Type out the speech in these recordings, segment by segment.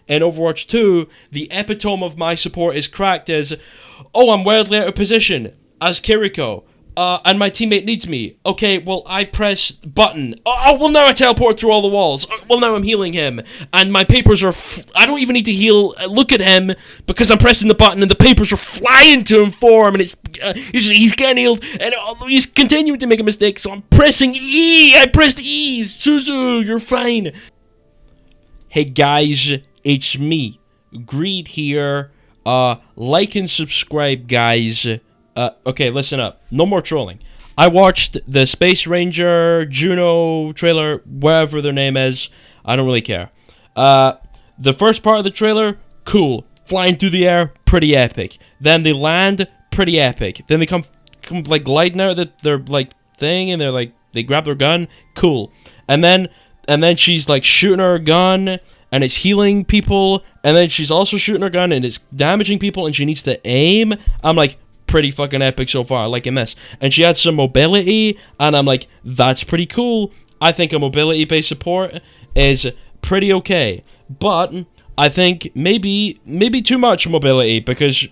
in Overwatch 2, the epitome of my support is cracked is, oh, I'm wildly out of position as Kiriko. And my teammate needs me. Okay, well, I press button. Oh, well, now I teleport through all the walls. Well, now I'm healing him. And my papers are... I don't even need to heal. Look at him, because I'm pressing the button, and the papers are flying to him for him, and he's getting healed, and he's continuing to make a mistake, so I'm pressing E. I pressed E. Suzu, you're fine. Hey, guys, it's me. Greed here. Like and subscribe, guys. Okay, listen up. No more trolling. I watched the Space Ranger, Juno trailer, whatever their name is. I don't really care. The first part of the trailer, cool. Flying through the air, pretty epic. Then they land, pretty epic. Then they come like gliding out of their like thing, and they're like they grab their gun, cool. And then she's like shooting her gun, and it's healing people. And then she's also shooting her gun, and it's damaging people, and she needs to aim. I'm like, pretty fucking epic so far, like in this. And she had some mobility, and I'm like, that's pretty cool. I think a mobility-based support is pretty okay. But I think maybe too much mobility, because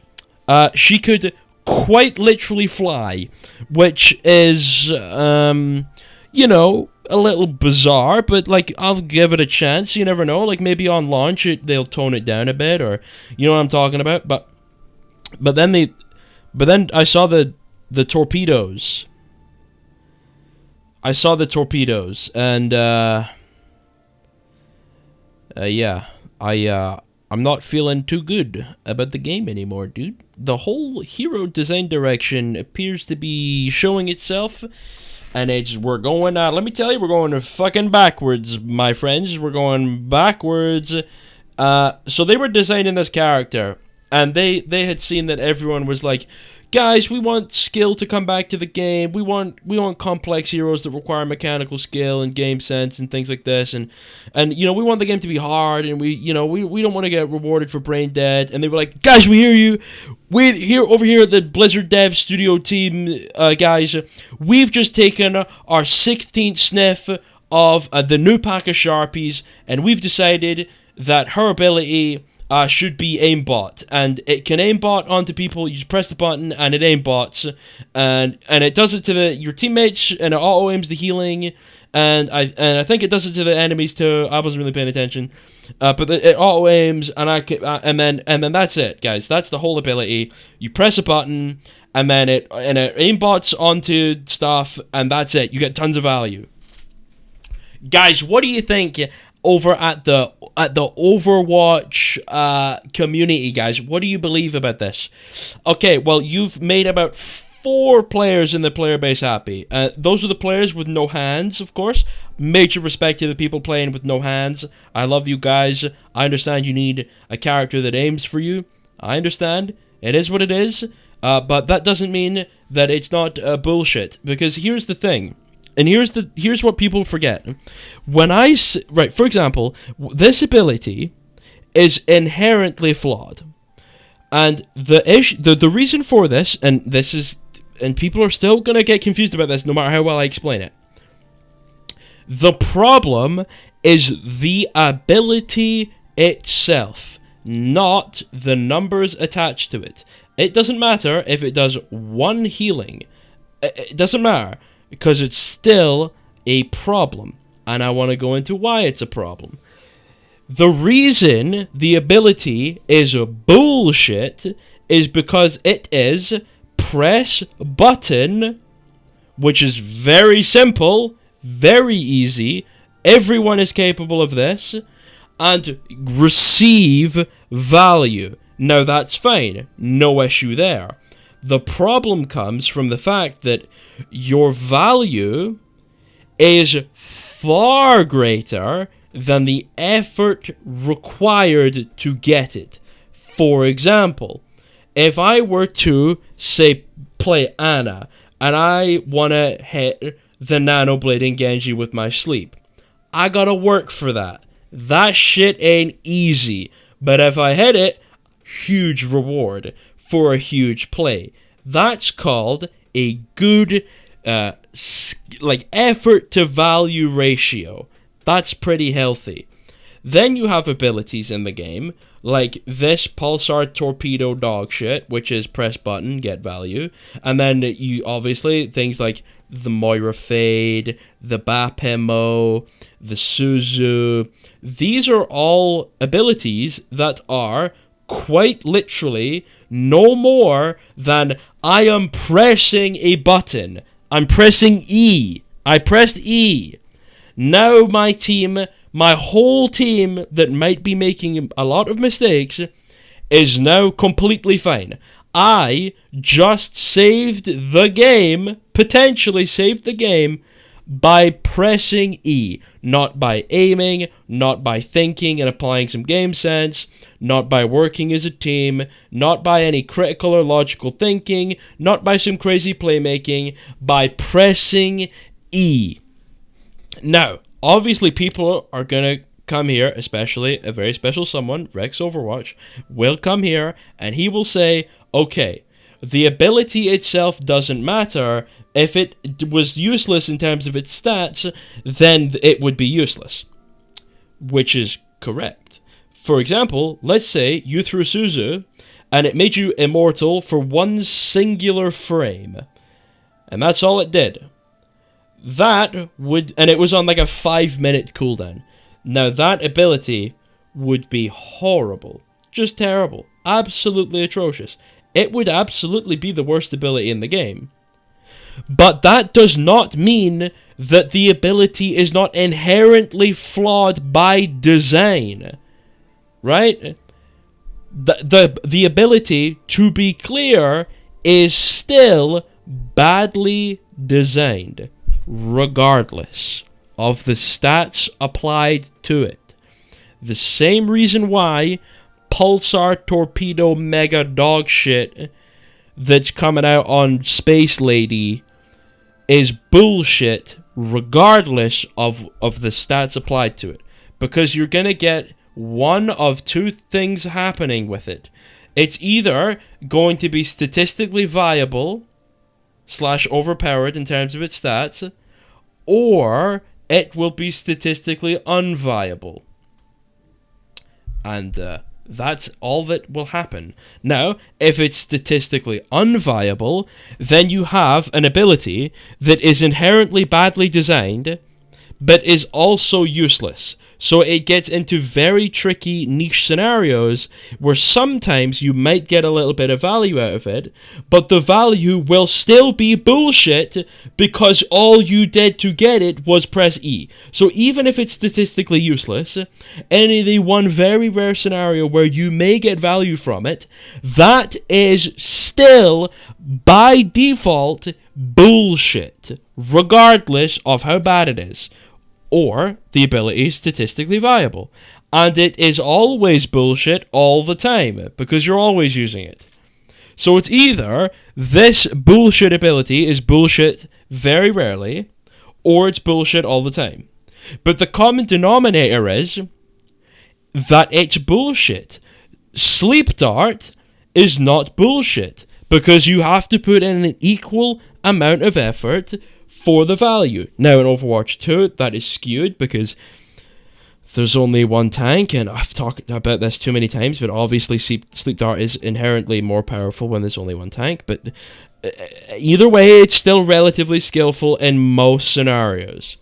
she could quite literally fly, which is, you know, a little bizarre, but like, I'll give it a chance. You never know. Like, maybe on launch they'll tone it down a bit, or you know what I'm talking about. But then I saw the torpedoes. I saw the torpedoes, and yeah, I'm not feeling too good about the game anymore, dude. The whole hero design direction appears to be showing itself, and we're going, let me tell you, we're going fucking backwards, my friends. We're going backwards. So they were designing this character, and they had seen that everyone was like, guys, we want skill to come back to the game. We want complex heroes that require mechanical skill and game sense and things like this. And you know, we want the game to be hard, and we don't want to get rewarded for brain dead. And they were like, guys, we hear you. Over here at the Blizzard Dev Studio team, guys, we've just taken our 16th sniff of the new pack of Sharpies, and we've decided that her ability should be aimbot, and it can aimbot onto people. You just press the button and it aimbots, and it does it to your teammates, and it auto aims the healing, and I think it does it to the enemies too. I wasn't really paying attention, but it auto aims, and and then that's it, guys. That's the whole ability. You press a button, and then it aimbots onto stuff, and that's it. You get tons of value. Guys, what do you think over at the Overwatch community, guys? What do you believe about this? Okay, well, you've made about 4 players in the player base happy. Those are the players with no hands, of course. Major respect to the people playing with no hands. I love you guys. I understand you need a character that aims for you. I understand. It is what it is. But that doesn't mean that it's not bullshit. Because here's the thing. And here's what people forget. For example, this ability is inherently flawed, and the reason for this, and people are still gonna get confused about this, no matter how well I explain it. The problem is the ability itself, not the numbers attached to it. It doesn't matter if it does 1 healing. It doesn't matter, because it's still a problem, and I want to go into why it's a problem. The reason the ability is bullshit is because it is press button, which is very simple, very easy, everyone is capable of this, and receive value. Now that's fine, no issue there. The problem comes from the fact that your value is far greater than the effort required to get it. For example, if I were to, say, play Ana, and I want to hit the Nano Blade in Genji with my sleep, I gotta work for that. That shit ain't easy, but if I hit it, huge reward for a huge play. That's called a good effort to value ratio. That's pretty healthy. Then you have abilities in the game, like this pulsar torpedo dog shit, which is press button, get value. And then you obviously things like the Moira Fade, the Bapemo, the Suzu. These are all abilities that are quite literally no more than I am pressing a button. I'm pressing E. I pressed E. Now my team, my whole team that might be making a lot of mistakes, is now completely fine. I just saved the game, potentially saved the game, by pressing E. Not by aiming, not by thinking and applying some game sense, not by working as a team, not by any critical or logical thinking, not by some crazy playmaking, by pressing E. Now, obviously people are going to come here, especially a very special someone, Rex Overwatch, will come here and he will say, okay, the ability itself doesn't matter. If it was useless in terms of its stats, then it would be useless. Which is correct. For example, let's say you threw Suzu and it made you immortal for one singular frame. And that's all it did. That would, and it was on like a 5-minute cooldown. Now that ability would be horrible. Just terrible. Absolutely atrocious. It would absolutely be the worst ability in the game. But that does not mean that the ability is not inherently flawed by design. Right? The ability, to be clear, is still badly designed, regardless of the stats applied to it. The same reason why Pulsar Torpedo Mega Dog shit that's coming out on Space Lady is bullshit, regardless of the stats applied to it. Because you're going to get one of two things happening with it. It's either going to be statistically viable / overpowered in terms of its stats, or it will be statistically unviable. And that's all that will happen. Now, if it's statistically unviable, then you have an ability that is inherently badly designed, but is also useless. So it gets into very tricky niche scenarios where sometimes you might get a little bit of value out of it, but the value will still be bullshit because all you did to get it was press E. So even if it's statistically useless, in the one very rare scenario where you may get value from it, that is still by default bullshit, regardless of how bad it is. Or the ability is statistically viable. And it is always bullshit all the time, because you're always using it. So it's either this bullshit ability is bullshit very rarely, or it's bullshit all the time. But the common denominator is that it's bullshit. Sleep Dart is not bullshit, because you have to put in an equal amount of effort for the value. Now in Overwatch 2, that is skewed because there's only one tank, and I've talked about this too many times, but obviously Sleep Dart is inherently more powerful when there's only one tank, but either way, it's still relatively skillful in most scenarios.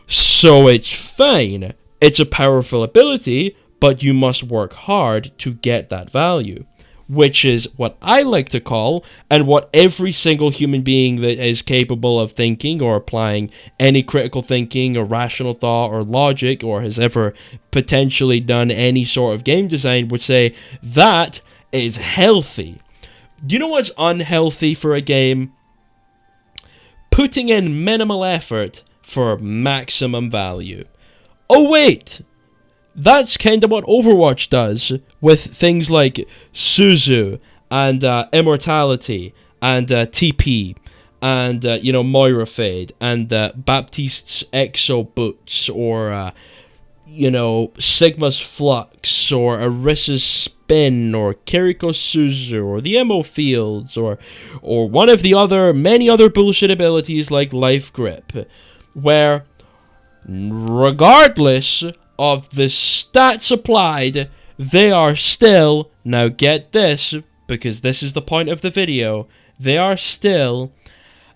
So it's fine. It's a powerful ability, but you must work hard to get that value. Which is what I like to call, and what every single human being that is capable of thinking or applying any critical thinking or rational thought or logic or has ever potentially done any sort of game design would say, that is healthy. Do you know what's unhealthy for a game? Putting in minimal effort for maximum value. Oh wait! That's kind of what Overwatch does with things like Suzu and Immortality and TP and, Moira Fade and Baptiste's Exo Boots or, Sigma's Flux or Arissa's Spin or Kiriko's Suzu or the Emo Fields or one of the many other bullshit abilities like Life Grip, where regardless of the stats applied, they are still, now get this, because this is the point of the video, they are still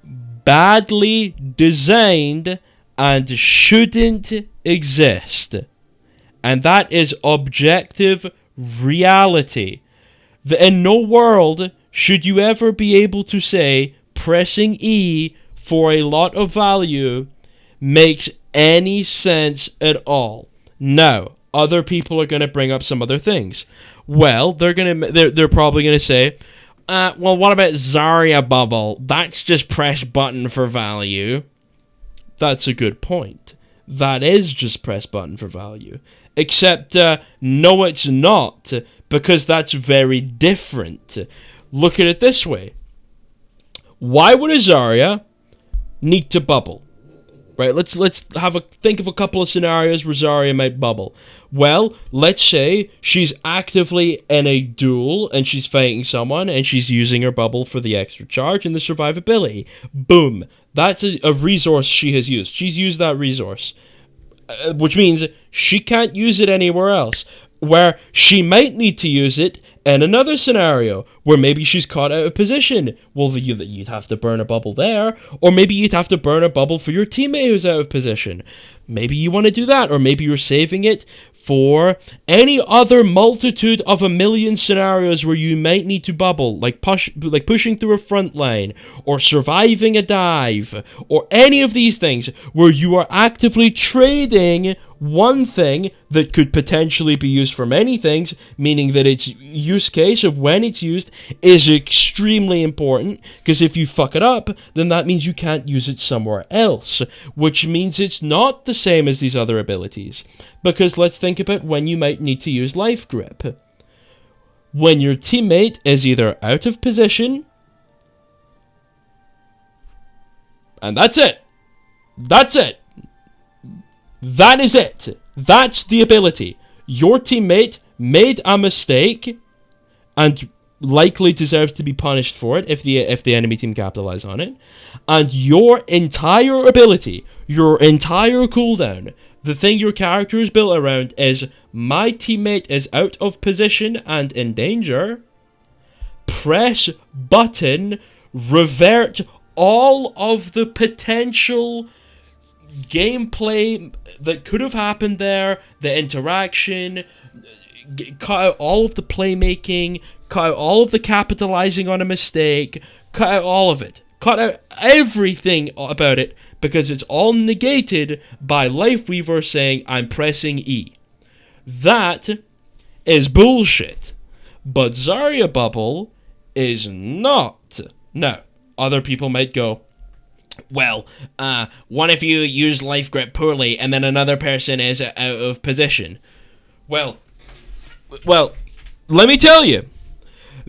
badly designed and shouldn't exist. And that is objective reality. In no world should you ever be able to say pressing E for a lot of value makes any sense at all. Now, other people are going to bring up some other things. Well, they're probably going to say, well, what about Zarya Bubble? That's just press button for value. That's a good point. That is just press button for value. Except, no, it's not, because that's very different. Look at it this way. Why would a Zarya need to bubble? Right, let's think of a couple of scenarios where Zarya might bubble. Well, let's say she's actively in a duel and she's fighting someone and she's using her bubble for the extra charge and the survivability. Boom. That's a resource she has used. She's used that resource. Which means she can't use it anywhere else. Where she might need to use it in another scenario, where maybe she's caught out of position. Well, you'd have to burn a bubble there, or maybe you'd have to burn a bubble for your teammate who's out of position. Maybe you want to do that, or maybe you're saving it for any other multitude of a million scenarios where you might need to bubble, like pushing through a front line, or surviving a dive, or any of these things where you are actively trading one thing that could potentially be used for many things, meaning that its use case of when it's used is extremely important, because if you fuck it up, then that means you can't use it somewhere else, which means it's not the same as these other abilities. Because let's think about when you might need to use Life Grip. When your teammate is either out of position, and that's it. That's it. That is it. That's the ability. Your teammate made a mistake and likely deserves to be punished for it if the enemy team capitalize on it. And your entire ability, your entire cooldown, the thing your character is built around is my teammate is out of position and in danger. Press button, revert all of the potential gameplay that could have happened there, the interaction, cut out all of the playmaking, cut out all of the capitalizing on a mistake, cut out all of it. Cut out everything about it, because it's all negated by Lifeweaver saying, I'm pressing E. That is bullshit. But Zarya Bubble is not. Now, other people might go, well, what if you use Life Grip poorly and then another person is out of position? Well, let me tell you.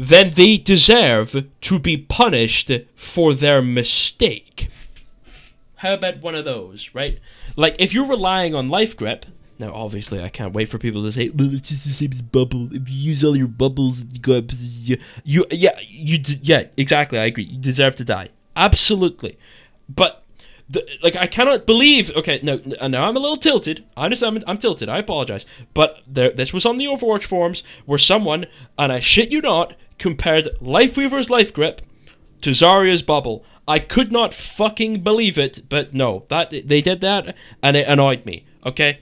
Then they deserve to be punished for their mistake. How about one of those, right? Like, if you're relying on Life Grip, now obviously I can't wait for people to say, well, it's just the same as bubble. If you use all your bubbles, you go up, yeah, exactly, I agree. You deserve to die. Absolutely. But, I cannot believe, okay, now I'm a little tilted. I understand I'm tilted, I apologize. But this was on the Overwatch forums, where someone, and I shit you not, compared Lifeweaver's Life Grip to Zarya's Bubble. I could not fucking believe it, but no, they did that, and it annoyed me, okay?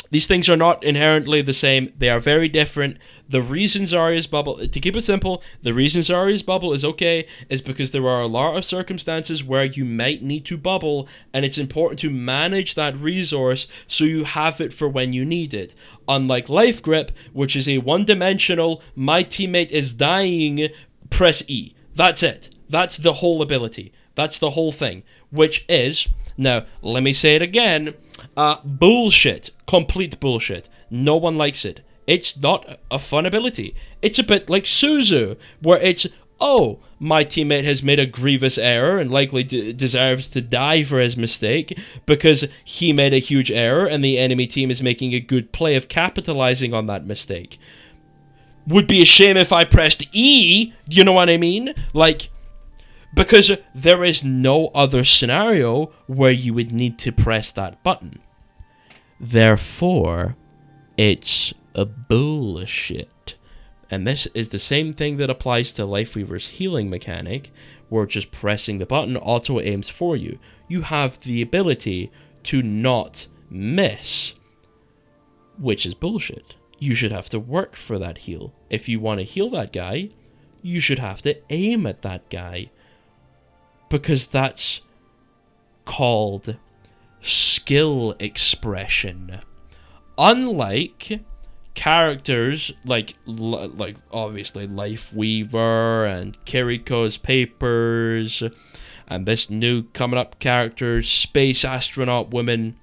These things are not inherently the same. They are very different. The reason Zarya's Bubble, to keep it simple, the reason Zarya's Bubble is okay is because there are a lot of circumstances where you might need to bubble, and it's important to manage that resource so you have it for when you need it. Unlike Life Grip, which is a one-dimensional, my teammate is dying, press E. That's it. That's the whole ability. That's the whole thing. Which is, now, let me say it again, bullshit. Complete bullshit. No one likes it. It's not a fun ability. It's a bit like Suzu, where it's, oh, my teammate has made a grievous error and likely deserves to die for his mistake because he made a huge error and the enemy team is making a good play of capitalizing on that mistake. Would be a shame if I pressed E, do you know what I mean? Like, because there is no other scenario where you would need to press that button. Therefore, it's a bullshit. And this is the same thing that applies to Lifeweaver's healing mechanic, where just pressing the button auto aims for you. You have the ability to not miss, which is bullshit. You should have to work for that heal. If you want to heal that guy, you should have to aim at that guy, because that's called skill expression. Unlike characters like obviously Lifeweaver and Kiriko's Papers and this new coming up character, Space Astronaut Woman,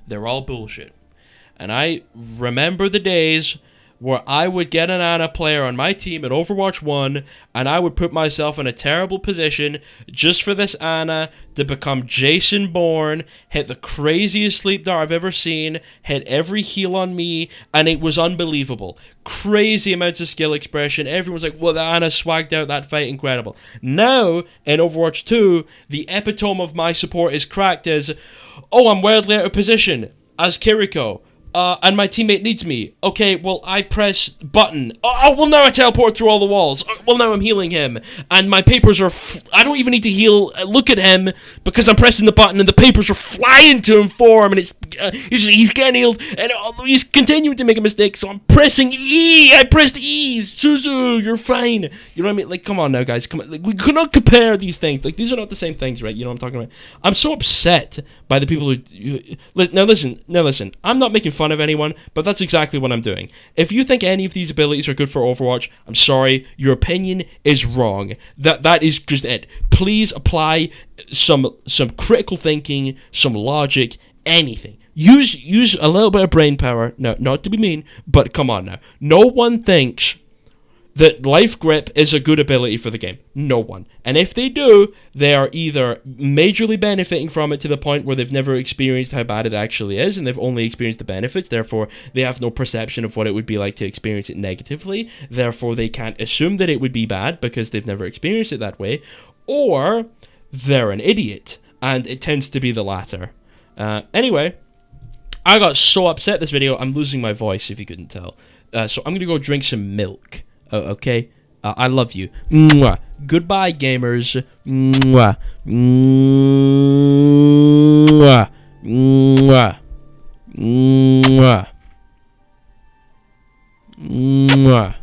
they're all bullshit. And I remember the days where I would get an Ana player on my team in Overwatch 1, and I would put myself in a terrible position just for this Ana to become Jason Bourne, hit the craziest sleep dart I've ever seen, hit every heal on me, and it was unbelievable. Crazy amounts of skill expression. Everyone's like, well, the Ana swagged out that fight, incredible. Now, in Overwatch 2, the epitome of my support is cracked as, oh, I'm wildly out of position as Kiriko. And my teammate needs me. Okay, well, I press button. Oh, well, now I teleport through all the walls. Oh, well, now I'm healing him. And my papers are... I don't even need to heal. Look at him, because I'm pressing the button, and the papers are flying to him for him, and it's... he's getting healed, and he's continuing to make a mistake, so I'm pressing E. I pressed E. Suzu, you're fine. You know what I mean? Like, come on now, guys. Come on. Like, we cannot compare these things. Like, these are not the same things, right? You know what I'm talking about? I'm so upset by the people who... Now, listen. I'm not making fun of anyone, but that's exactly what I'm doing. If you think any of these abilities are good for Overwatch, I'm sorry, your opinion is wrong. That is just it. Please apply some critical thinking, some logic, anything. Use a little bit of brain power. No, not to be mean, but come on now. No one thinks that Life Grip is a good ability for the game. No one. And if they do, they are either majorly benefiting from it to the point where they've never experienced how bad it actually is, and they've only experienced the benefits, therefore they have no perception of what it would be like to experience it negatively, therefore they can't assume that it would be bad because they've never experienced it that way, or they're an idiot, and it tends to be the latter. Anyway, I got so upset this video, I'm losing my voice if you couldn't tell. So I'm going to go drink some milk. Okay? I love you. Mwah. Goodbye, gamers. Mwah. Mwah. Mwah. Mwah. Mwah.